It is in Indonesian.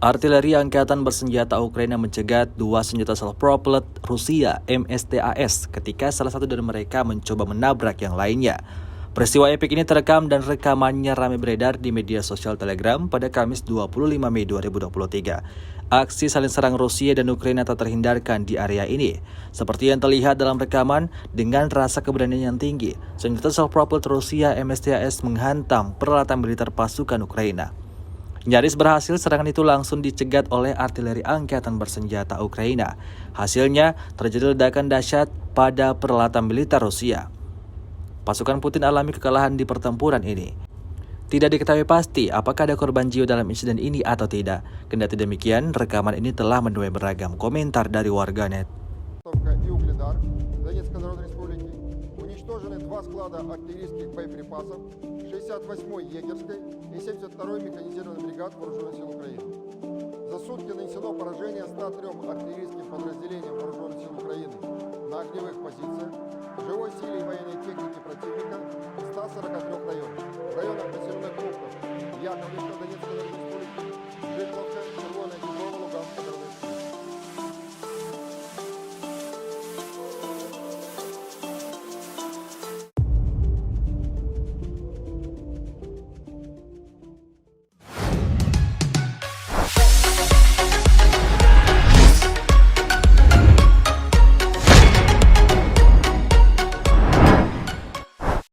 Artileri Angkatan Bersenjata Ukraina mencegat dua senjata self-propelled Rusia MSTAS ketika salah satu dari mereka mencoba menabrak yang lainnya. Peristiwa epik ini terekam dan rekamannya ramai beredar di media sosial Telegram pada Kamis 25 Mei 2023. Aksi saling serang Rusia dan Ukraina tak terhindarkan di area ini. Seperti yang terlihat dalam rekaman, dengan rasa keberanian yang tinggi, senjata self-propelled Rusia MSTAS menghantam peralatan militer pasukan Ukraina. Nyaris berhasil, serangan itu langsung dicegat oleh artileri Angkatan Bersenjata Ukraina. Hasilnya, terjadi ledakan dahsyat pada peralatan militer Rusia. Pasukan Putin alami kekalahan di pertempuran ini. Tidak diketahui pasti apakah ada korban jiwa dalam insiden ini atau tidak. Kendati demikian, rekaman ini telah menuai beragam komentar dari warganet. Донецкой Народной Республики уничтожены два склада артиллерийских боеприпасов 68-й егерской и 72-й механизированной бригад Вооруженных сил Украины. За сутки нанесено поражение 103 артиллерийским подразделениям Вооруженных сил Украины на огневых позициях, живой силе и военной технике противника 143